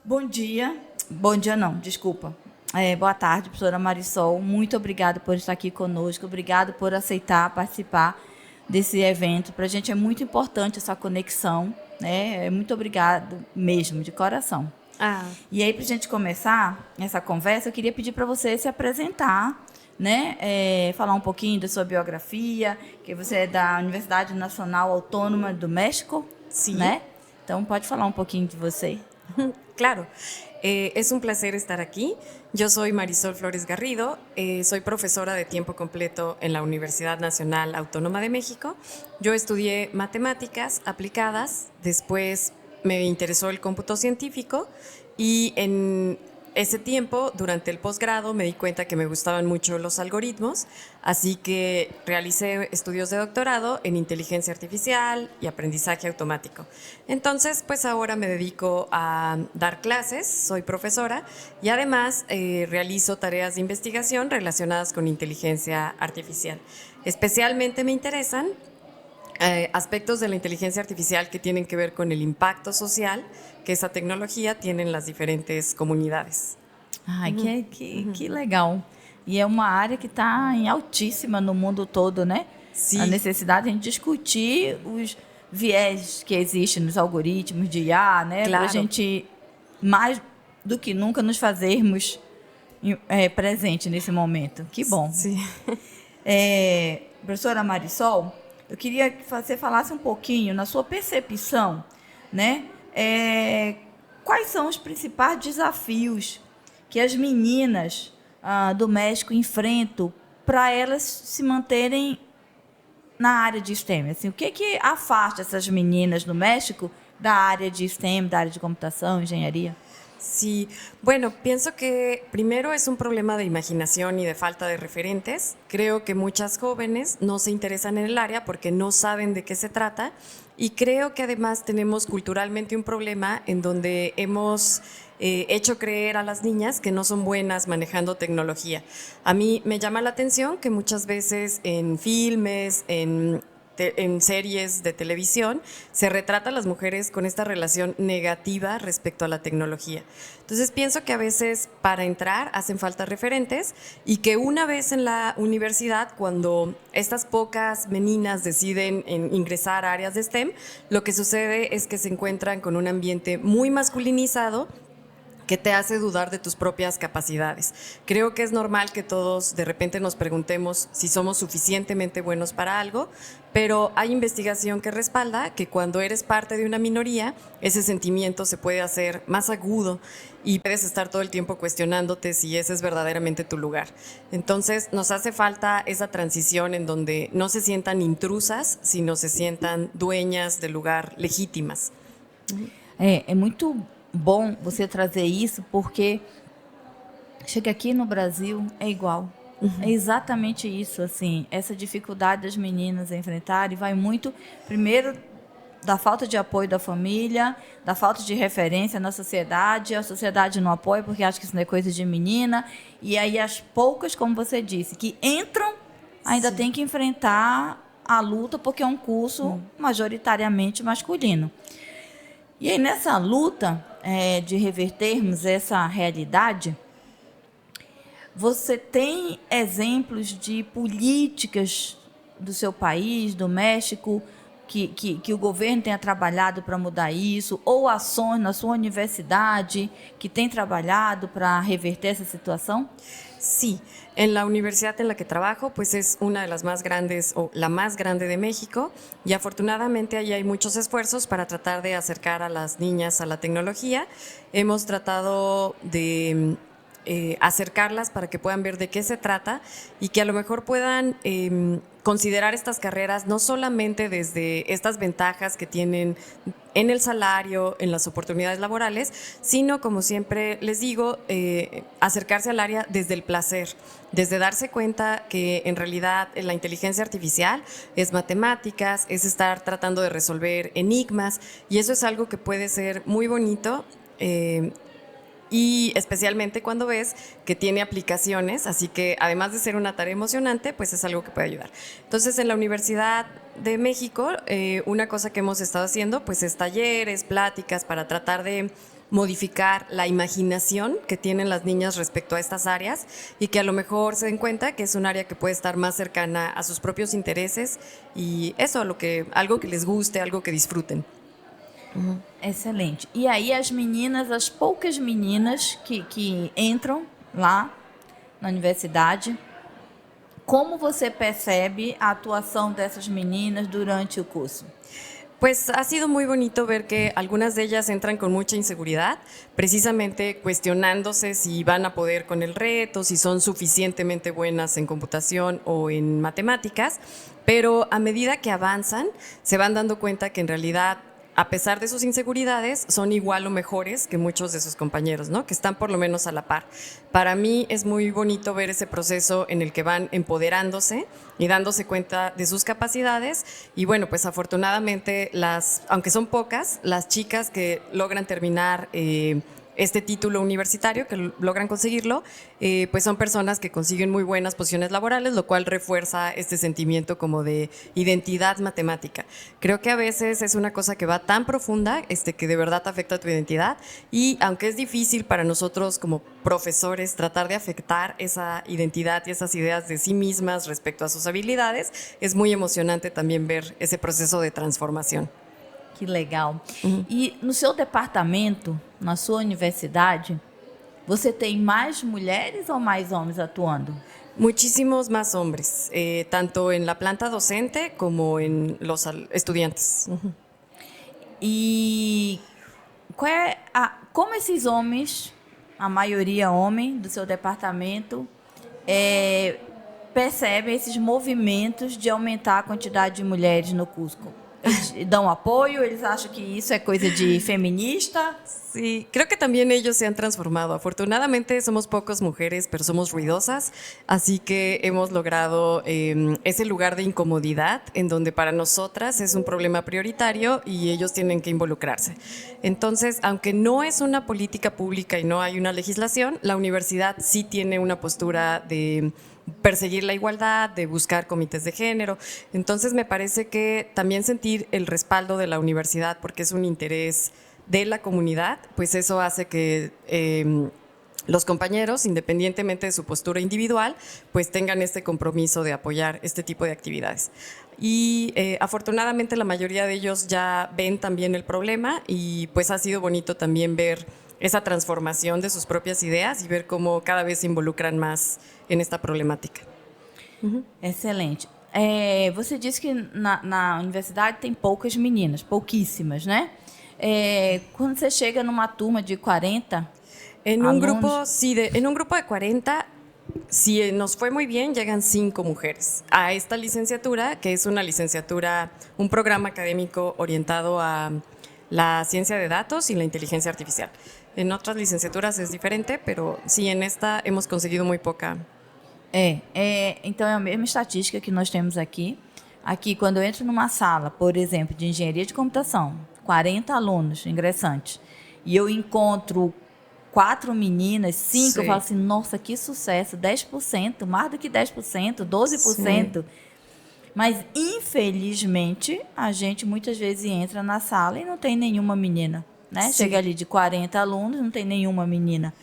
Bom dia não, desculpa. Boa tarde, professora Marisol. Muito obrigada por estar aqui conosco. Obrigada por aceitar participar desse evento. Para a gente é muito importante essa conexão, né? Muito obrigado mesmo, de coração. Ah, E aí, para a gente começar essa conversa, eu queria pedir para você se apresentar, né? Falar um pouquinho da sua biografia, que você é da Universidade Nacional Autônoma do México, sí, né? Então, pode falar um pouquinho de você. claro. Es un placer estar aquí. Yo soy Marisol Flores Garrido, soy profesora de tiempo completo en la Universidad Nacional Autónoma de México. Yo estudié matemáticas aplicadas, después me interesó el cómputo científico y en ese tiempo, durante el posgrado, me di cuenta que me gustaban mucho los algoritmos, así que realicé estudios de doctorado en inteligencia artificial y aprendizaje automático. Entonces, pues ahora me dedico a dar clases, soy profesora y además realizo tareas de investigación relacionadas con inteligencia artificial. Especialmente me interesan aspectos de la inteligencia artificial que tienen que ver con el impacto social que esa tecnologia tiene en las diferentes comunidades. Ai, que legal. E é uma área que está em altíssima no mundo todo, né? A Sí, necessidade de a gente discutir os viés que existem nos algoritmos de IA, né? Para a claro. gente, mais do que nunca, nos fazermos presente nesse momento. Que bom. Sí. Professora Marisol, eu queria que você falasse um pouquinho, na sua percepção, né? Quais são os principais desafios que as meninas do México enfrentam para elas se manterem na área de STEM? Assim, o que afasta essas meninas do México da área de STEM, da área de computação, engenharia? Sí, bueno, pienso que primero es un problema de imaginación y de falta de referentes. Creo que muchas jóvenes no se interesan en el área porque no saben de qué se trata y creo que además tenemos culturalmente un problema en donde hemos hecho creer a las niñas que no son buenas manejando tecnología. A mí me llama la atención que muchas veces en filmes, en series de televisión, se retrata a las mujeres con esta relación negativa respecto a la tecnología. Entonces pienso que a veces para entrar hacen falta referentes y que una vez en la universidad, cuando estas pocas meninas deciden ingresar a áreas de STEM, lo que sucede es que se encuentran con un ambiente muy masculinizado que te hace dudar de tus propias capacidades. Creo que es normal que todos de repente nos preguntemos si somos suficientemente buenos para algo, pero hay investigación que respalda que cuando eres parte de una minoría, ese sentimiento se puede hacer más agudo y puedes estar todo el tiempo cuestionándote si ese es verdaderamente tu lugar. Entonces nos hace falta esa transición en donde no se sientan intrusas, sino se sientan dueñas del lugar, legítimas. É muito bom você trazer isso, porque chega aqui no Brasil é igual. É exatamente isso, assim, essa dificuldade das meninas enfrentarem vai muito, primeiro, da falta de apoio da família, da falta de referência na sociedade, a sociedade não apoia porque acha que isso não é coisa de menina, e aí as poucas, como você disse, que entram, ainda tem que enfrentar a luta porque é um curso majoritariamente masculino. E aí, nessa luta de revertermos essa realidade, você tem exemplos de políticas do seu país, do México, que o governo tenha trabalhado para mudar isso, ou ações na sua universidade que tem trabalhado para reverter essa situação? Sí, en la universidad en la que trabajo, pues es una de las más grandes o la más grande de México y afortunadamente ahí hay muchos esfuerzos para tratar de acercar a las niñas a la tecnología. Hemos tratado de acercarlas para que puedan ver de qué se trata y que a lo mejor puedan considerar estas carreras no solamente desde estas ventajas que tienen en el salario, en las oportunidades laborales, sino, como siempre les digo, acercarse al área desde el placer, desde darse cuenta que en realidad la inteligencia artificial es matemáticas, es estar tratando de resolver enigmas y eso es algo que puede ser muy bonito. Y especialmente cuando ves que tiene aplicaciones, así que además de ser una tarea emocionante, pues es algo que puede ayudar. Entonces, en la Universidad de México, una cosa que hemos estado haciendo, pues es talleres, pláticas para tratar de modificar la imaginación que tienen las niñas respecto a estas áreas y que a lo mejor se den cuenta que es un área que puede estar más cercana a sus propios intereses y eso, algo que les guste, algo que disfruten. Excelente. E aí as meninas, as poucas meninas que entram lá na universidade, como você percebe a atuação dessas meninas durante o curso? Pues ha sido muy bonito ver que algunas de ellas entran con mucha inseguridad, precisamente cuestionándose si van a poder con el reto, si son suficientemente buenas en computación o en matemáticas, pero a medida que avanzan se van dando cuenta que en realidad, a pesar de sus inseguridades, son igual o mejores que muchos de sus compañeros, ¿no? Que están por lo menos a la par. Para mí es muy bonito ver ese proceso en el que van empoderándose y dándose cuenta de sus capacidades. Y bueno, pues afortunadamente, aunque son pocas, las chicas que logran terminar este título universitario, que logran conseguirlo, pues son personas que consiguen muy buenas posiciones laborales, lo cual refuerza este sentimiento como de identidad matemática. Creo que a veces es una cosa que va tan profunda que de verdad afecta a tu identidad y aunque es difícil para nosotros como profesores tratar de afectar esa identidad y esas ideas de sí mismas respecto a sus habilidades, es muy emocionante también ver ese proceso de transformación. Que legal. E no seu departamento, na sua universidade, você tem mais mulheres ou mais homens atuando? Muchísimos más hombres, tanto en la planta docente como en los estudiantes. E como esses homens, a maioria homem do seu departamento, percebem esses movimentos de aumentar a quantidade de mulheres no Cusco? Eles dão apoyo, eles acham que isso é coisa de feminista. Sí, creo que también ellos se han transformado. Afortunadamente somos pocas mujeres, pero somos ruidosas, así que hemos logrado ese lugar de incomodidad en donde para nosotras es un problema prioritario y ellos tienen que involucrarse. Entonces, aunque no es una política pública y no hay una legislación, la universidad sí tiene una postura de perseguir la igualdad, de buscar comités de género. Entonces me parece que también sentir el respaldo de la universidad, porque es un interés de la comunidad, pues eso hace que los compañeros, independientemente de su postura individual, pues tengan este compromiso de apoyar este tipo de actividades. Y afortunadamente la mayoría de ellos ya ven también el problema y pues ha sido bonito también ver esa transformación de sus propias ideas y ver cómo cada vez se involucran más en esta problemática. Excelente. Você disse que na universidade tem poucas meninas, pouquíssimas, né? Quando você chega numa turma de 40 en un grupo de 40, si nos fue muy bien, llegan 5 mujeres a esta licenciatura, que es una licenciatura, un programa académico orientado a la ciencia de datos y la inteligencia artificial. En otras licenciaturas es diferente, pero sí, en esta hemos conseguido muy poca. Então é a mesma estatística que nós temos aqui. Aqui, quando eu entro numa sala, por exemplo, de engenharia de computação, 40 alunos ingressantes, e eu encontro 4 meninas, 5, Sim. eu falo assim, nossa, que sucesso, 10%, mais do que 10%, 12%. Sim. Mas, infelizmente, a gente muitas vezes entra na sala e não tem nenhuma menina, né? Sim. Chega ali de 40 alunos, não tem nenhuma menina.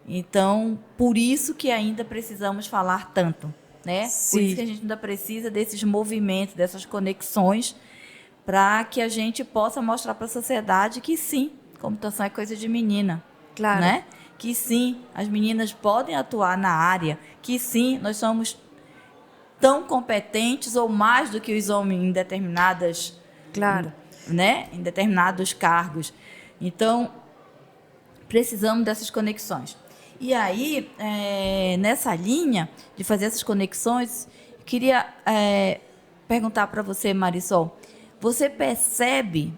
Então, por isso que ainda precisamos falar tanto, né? Sim. Por isso que a gente ainda precisa desses movimentos, dessas conexões, para que a gente possa mostrar para a sociedade que sim, computação é coisa de menina. Claro. Né? Que sim, as meninas podem atuar na área, que sim, nós somos tão competentes ou mais do que os homens em determinadas, Claro. né? Em determinados cargos. Então, precisamos dessas conexões. E aí, nessa linha de fazer essas conexões, queria perguntar para você, Marisol, você percebe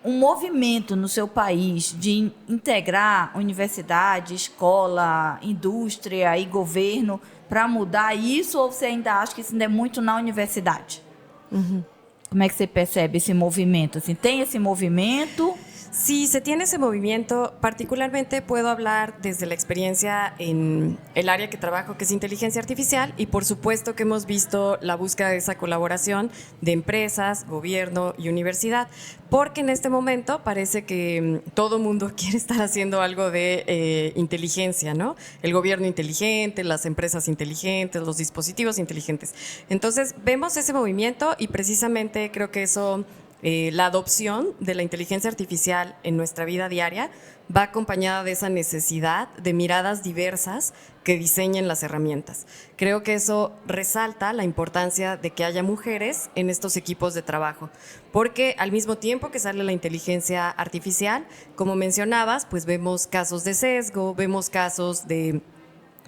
um movimento no seu país de integrar universidade, escola, indústria e governo para mudar isso, ou você ainda acha que isso ainda é muito na universidade? Como é que você percebe esse movimento? Assim, tem esse movimento? Sí, se tiene ese movimiento. Particularmente puedo hablar desde la experiencia en el área que trabajo, que es inteligencia artificial, y por supuesto que hemos visto la búsqueda de esa colaboración de empresas, gobierno y universidad, porque en este momento parece que todo mundo quiere estar haciendo algo de inteligencia, ¿no? El gobierno inteligente, las empresas inteligentes, los dispositivos inteligentes. Entonces vemos ese movimiento y precisamente creo que eso... la adopción de la inteligencia artificial en nuestra vida diaria va acompañada de esa necesidad de miradas diversas que diseñen las herramientas. Creo que eso resalta la importancia de que haya mujeres en estos equipos de trabajo, porque al mismo tiempo que sale la inteligencia artificial, como mencionabas, pues vemos casos de sesgo, vemos casos de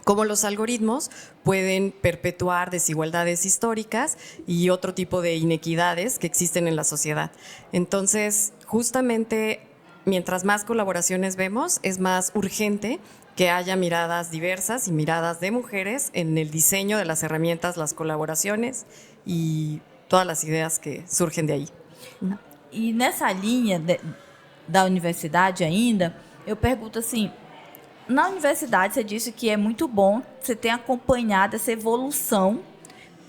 cómo los algoritmos pueden perpetuar desigualdades históricas y otro tipo de inequidades que existen en la sociedad. Entonces, justamente, mientras más colaboraciones vemos, es más urgente que haya miradas diversas y miradas de mujeres en el diseño de las herramientas, las colaboraciones y todas las ideas que surgen de ahí. E nessa linha da universidade ainda, eu pergunto assim, na universidade, você disse que é muito bom, você tem acompanhado essa evolução,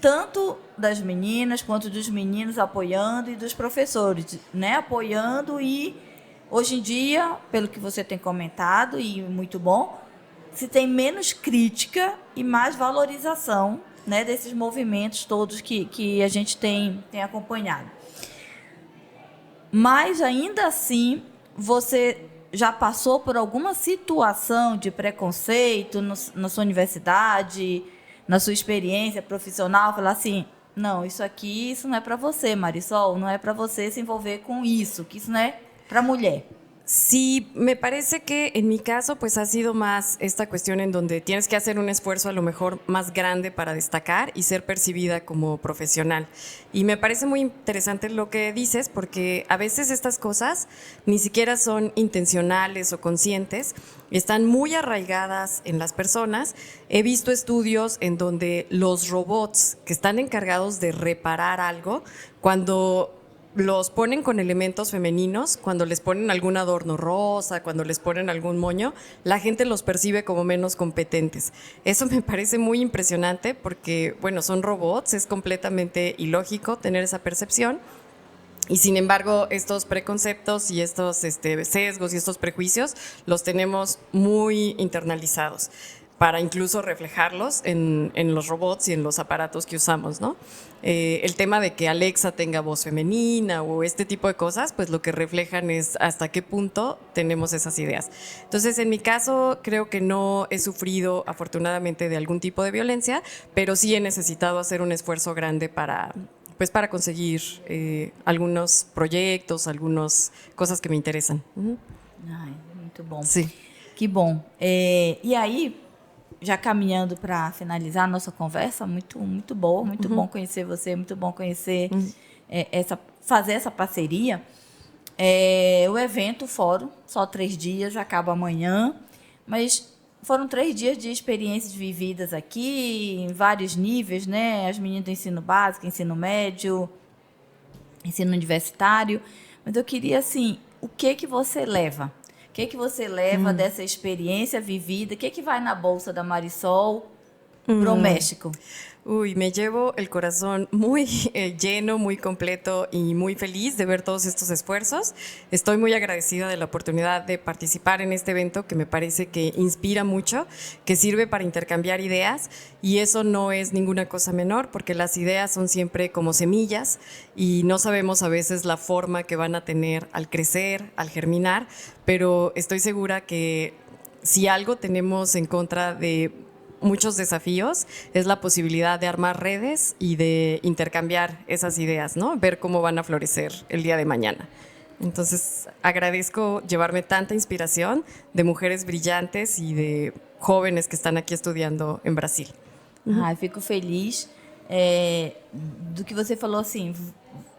tanto das meninas quanto dos meninos apoiando e dos professores, né? Apoiando e, hoje em dia, pelo que você tem comentado, e muito bom, se tem menos crítica e mais valorização, né, desses movimentos todos que a gente tem acompanhado. Mas, ainda assim, você já passou por alguma situação de preconceito na sua universidade, na sua experiência profissional, falar assim, não, isso não é para você, Marisol, não é para você se envolver com isso, que isso não é para mulher? Sí, me parece que en mi caso pues ha sido más esta cuestión en donde tienes que hacer un esfuerzo a lo mejor más grande para destacar y ser percibida como profesional. Y me parece muy interesante lo que dices porque a veces estas cosas ni siquiera son intencionales o conscientes, están muy arraigadas en las personas. He visto estudios en donde los robots que están encargados de reparar algo, cuando los ponen con elementos femeninos, cuando les ponen algún adorno rosa, cuando les ponen algún moño, la gente los percibe como menos competentes. Eso me parece muy impresionante porque, bueno, son robots, es completamente ilógico tener esa percepción. Y sin embargo, estos preconceptos y estos sesgos y estos prejuicios los tenemos muy internalizados para incluso reflejarlos en los robots y en los aparatos que usamos, ¿no? El tema de que Alexa tenga voz femenina o este tipo de cosas, pues lo que reflejan es hasta qué punto tenemos esas ideas. Entonces, en mi caso, creo que no he sufrido, afortunadamente, de algún tipo de violencia, pero sí he necesitado hacer un esfuerzo grande para conseguir algunos proyectos, algunas cosas que me interesan. Ai, muito bom. Sí. Que bom. E aí, já caminhando para finalizar a nossa conversa, muito boa, muito bom conhecer você, muito bom conhecer, fazer essa parceria. O evento, o fórum, só 3 dias, acaba amanhã, mas foram 3 dias de experiências vividas aqui, em vários níveis, né? As meninas do ensino básico, ensino médio, ensino universitário, mas eu queria, assim, o que você leva? O que você leva dessa experiência vivida? O que vai na bolsa da Marisol pro México? Uy, me llevo el corazón muy lleno, muy completo y muy feliz de ver todos estos esfuerzos. Estoy muy agradecida de la oportunidad de participar en este evento que me parece que inspira mucho, que sirve para intercambiar ideas y eso no es ninguna cosa menor porque las ideas son siempre como semillas y no sabemos a veces la forma que van a tener al crecer, al germinar, pero estoy segura que si algo tenemos en contra de muchos desafíos es la posibilidad de armar redes y de intercambiar esas ideas, ¿no? Ver cómo van a florecer el día de mañana. Entonces, agradezco llevarme tanta inspiración de mujeres brillantes y de jóvenes que están aquí estudiando en Brasil. Fico feliz do que você falou, assim,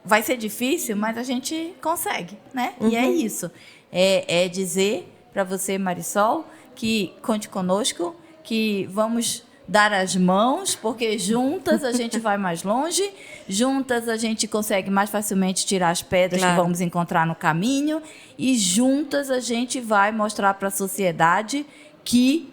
vai ser difícil, mas a gente consegue, né? E é isso. É dizer para você, Marisol, que conte conosco, que vamos dar as mãos, porque juntas a gente vai mais longe, juntas a gente consegue mais facilmente tirar as pedras que vamos encontrar no caminho, e juntas a gente vai mostrar para a sociedade que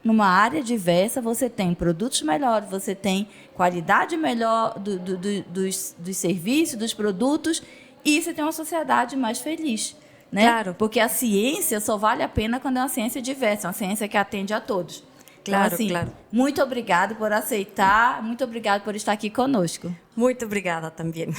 numa área diversa você tem produtos melhores, você tem qualidade melhor dos serviços, dos produtos, e você tem uma sociedade mais feliz. Né? Claro. Porque a ciência só vale a pena quando é uma ciência diversa, uma ciência que atende a todos. Claro, então, assim, claro. Muito obrigada por aceitar, muito obrigada por estar aqui conosco. Muito obrigada também.